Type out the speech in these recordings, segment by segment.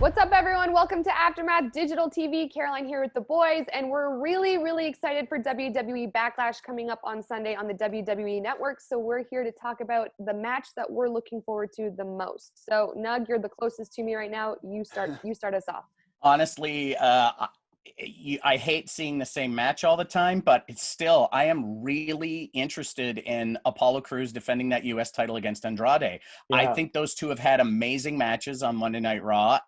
What's up, everyone? Welcome to Aftermath Digital TV. Caroline here with the boys, and we're really excited for WWE Backlash coming up on Sunday on the WWE Network. So we're here to talk about the match that we're looking forward to the most. So, Nug, you're the closest to me right now. You start us off. Honestly, I hate seeing the same match all the time, but it's still, I am really interested in Apollo Crews defending that U.S. title against Andrade. Yeah. I think those two have had amazing matches on Monday Night Raw,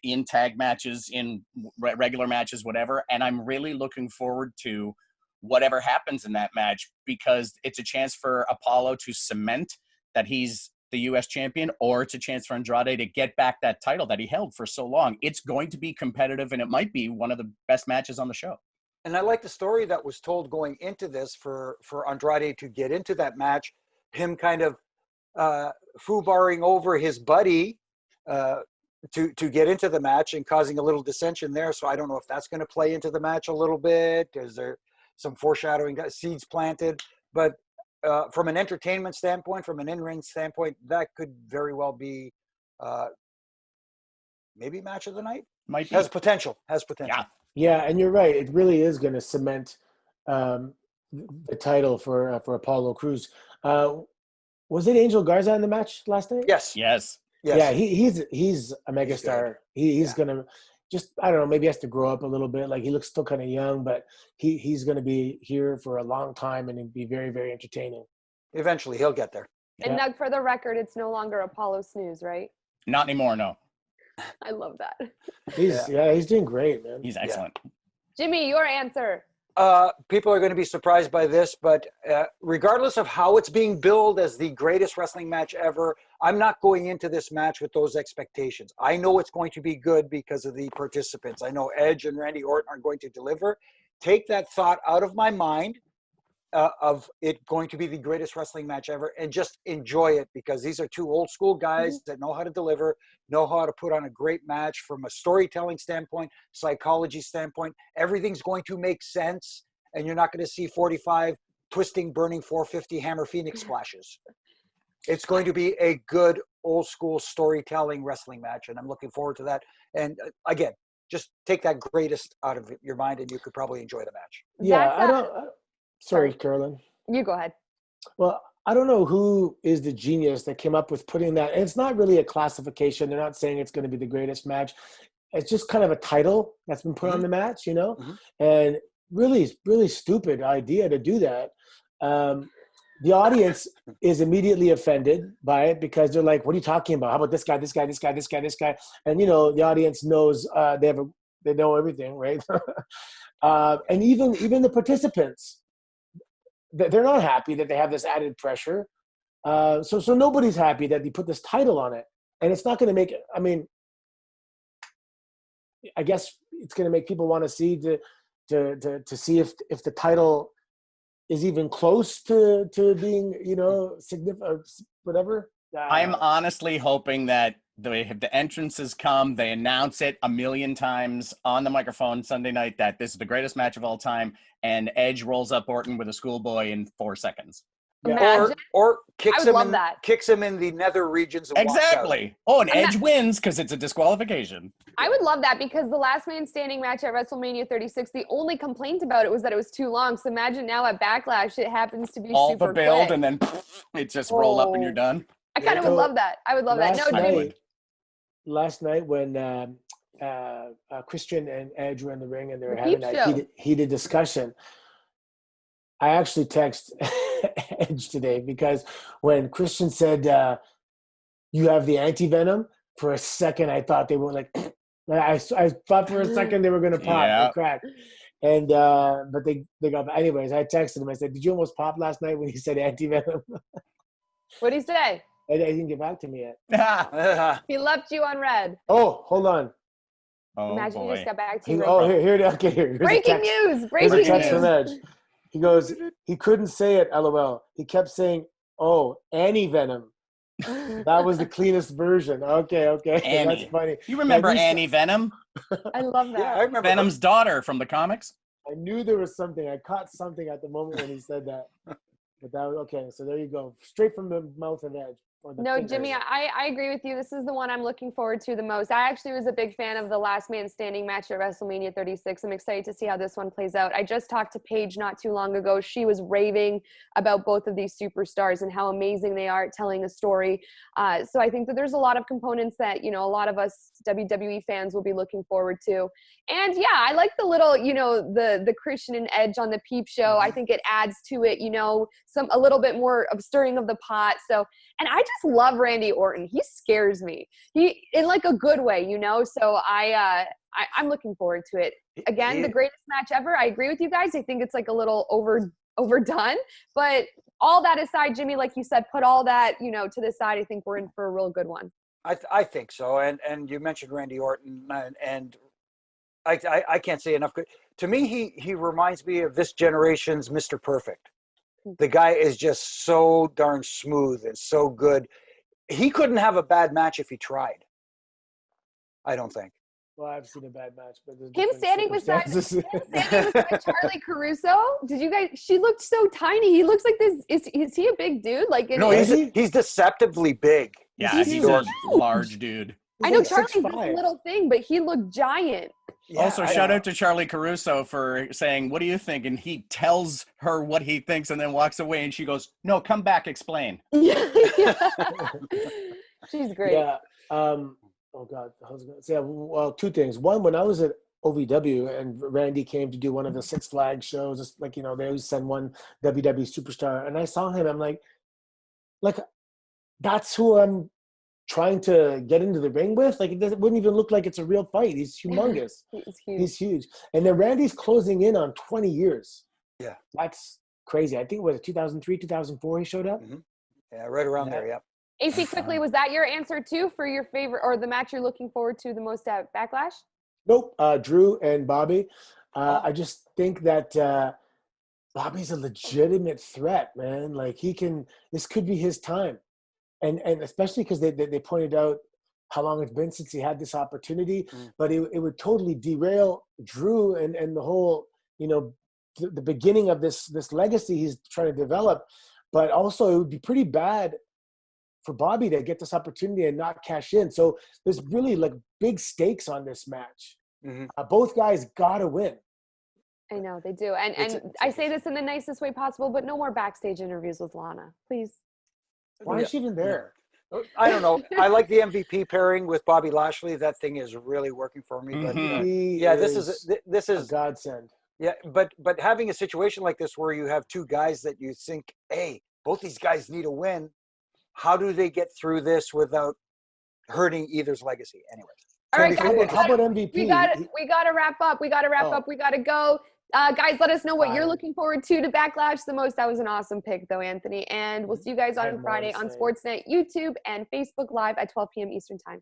in tag matches, in regular matches, whatever. And I'm really looking forward to whatever happens in that match, because it's a chance for Apollo to cement that he's the U.S. champion, or it's a chance for Andrade to get back that title that he held for so long. It's going to be competitive, and it might be one of the best matches on the show. And I like the story that was told going into this for Andrade to get into that match, him kind of foobarring over his buddy to get into the match and causing a little dissension there. So I don't know if that's going to play into the match a little bit. Is there some foreshadowing, seeds planted? But from an entertainment standpoint, from an in-ring standpoint, that could very well be maybe match of the night. Might be. Has potential. Yeah, and you're right. It really is going to cement the title for Apollo Crews. Was it Angel Garza in the match last night? Yes. Yeah, he's a megastar. He's going to just, I don't know, maybe he has to grow up a little bit. Like, he looks still kind of young, but he's going to be here for a long time and be very, very entertaining. Eventually, he'll get there. And Nug, for the record, it's no longer Apollo Snooze, right? Not anymore, no. I love that. He's doing great, man. He's excellent. Yeah. Jimmy, your answer. People are going to be surprised by this, but regardless of how it's being billed as the greatest wrestling match ever, I'm not going into this match with those expectations. I know it's going to be good because of the participants. I know Edge and Randy Orton are going to deliver. Take that thought out of my mind of it going to be the greatest wrestling match ever, and just enjoy it, because these are two old school guys that know how to deliver, know how to put on a great match from a storytelling standpoint, psychology standpoint. Everything's going to make sense, and you're not going to see 45 twisting, burning 450 Hammer Phoenix splashes. It's going to be a good old school storytelling wrestling match, and I'm looking forward to that. And again, just take that greatest out of your mind, and you could probably enjoy the match. Yeah, Sorry, Carolyn. You go ahead. Well, I don't know who is the genius that came up with putting that. And it's not really a classification. They're not saying it's going to be the greatest match. It's just kind of a title that's been put on the match, you know? And really stupid idea to do that. The audience is immediately offended by it, because they're like, what are you talking about? How about this guy, this guy, this guy, this guy, this guy? And, you know, the audience knows they know everything, right? And even the participants, they're not happy that they have this added pressure. So nobody's happy that they put this title on it. And it's not going to make it, I mean, I guess it's going to make people want to see to see if the title is even close to being, you know, significant, whatever. I'm honestly hoping that the entrances come, they announce it a million times on the microphone Sunday night that this is the greatest match of all time, and Edge rolls up Orton with a schoolboy in 4 seconds. Imagine. Or kicks him in the nether regions and exactly. Oh, and Edge wins because it's a disqualification. I would love that, because the last man standing match at WrestleMania 36, the only complaint about it was that it was too long. So imagine now at Backlash, it happens to be all super the build quick. And then it just roll up and you're done. I kind of would love that. I would love that. No, Jimmy. Last night when Christian and Edge were in the ring and they were having that heated discussion, I actually texted Edge today, because when Christian said, you have the anti-venom, for a second I thought they were like, I thought for a second they were going to pop and crack. And but they got, anyways, I texted him. I said, did you almost pop last night when he said anti-venom? What'd he say? He didn't get back to me yet. He left you on red. Oh, hold on. Oh, imagine he just got back to you. Here's breaking news. Here's a text from Edge. He goes, he couldn't say it, LOL. He kept saying, oh, Annie Venom. That was the cleanest version. Okay. Annie. That's funny. You remember Annie Venom? I love that. Yeah, I remember Venom's daughter from the comics. I knew there was something. I caught something at the moment when he said that. But that was okay. So there you go. Straight from the mouth of Edge. No, Jimmy, I agree with you. This is the one I'm looking forward to the most. I actually was a big fan of the last man standing match at WrestleMania 36. I'm excited to see how this one plays out. I just talked to Paige not too long ago. She was raving about both of these superstars and how amazing they are at telling a story. So I think that there's a lot of components that, a lot of us WWE fans will be looking forward to. And yeah, I like the little, the Christian and Edge on the Peep Show. I think it adds to it, a little bit more of stirring of the pot. So, and I just love Randy Orton. He scares me. He in like a good way, So I'm looking forward to it. Again, the greatest match ever. I agree with you guys. I think it's like a little overdone, but all that aside, Jimmy, like you said, put all that to the side. I think we're in for a real good one. I think so. And you mentioned Randy Orton, and I can't say enough good. To me, he reminds me of this generation's Mr. Perfect. The guy is just so darn smooth and so good. He couldn't have a bad match if he tried. I don't think. Well, I've seen a bad match, but him standing beside Charlie Caruso. Did you guys? She looked so tiny. He looks like this. Is he a big dude? Like no, he's deceptively big. Yeah, he's a large dude. I know Charlie's this little thing, but he looked giant. Yeah, also, shout out to Charlie Caruso for saying, "What do you think?" And he tells her what he thinks, and then walks away. And she goes, "No, come back, explain." Yeah. She's great. Yeah. Oh God, I was gonna say, well, two things. One, when I was at OVW and Randy came to do one of the Six Flags shows, it's like they always send one WWE superstar, and I saw him. I'm like, that's who I'm trying to get into the ring with. Like, it wouldn't even look like it's a real fight. He's humongous. He's huge. And then Randy's closing in on 20 years. Yeah. That's crazy. I think it was 2003, 2004 he showed up. Mm-hmm. Yeah, right around there, yeah. AC, quickly, was that your answer too for your favorite or the match you're looking forward to the most at Backlash? Nope. Drew and Bobby. I just think that Bobby's a legitimate threat, man. Like, this could be his time. And especially because they pointed out how long it's been since he had this opportunity, but it would totally derail Drew and the whole, the beginning of this legacy he's trying to develop. But also it would be pretty bad for Bobby to get this opportunity and not cash in. So there's really like big stakes on this match. Both guys gotta win. I know they do. And I say this in the nicest way possible, but no more backstage interviews with Lana, please. Why is she even there? I don't know. I like the MVP pairing with Bobby Lashley. That thing is really working for me. But this is a godsend. Yeah, but having a situation like this where you have two guys that you think, hey, both these guys need a win. How do they get through this without hurting either's legacy? Anyway. All right, guys. How about MVP? We got to wrap up. We got to go. Guys, let us know what you're looking forward to Backlash the most. That was an awesome pick, though, Anthony. And we'll see you guys on Friday on Sportsnet, YouTube, and Facebook Live at 12 p.m. Eastern Time.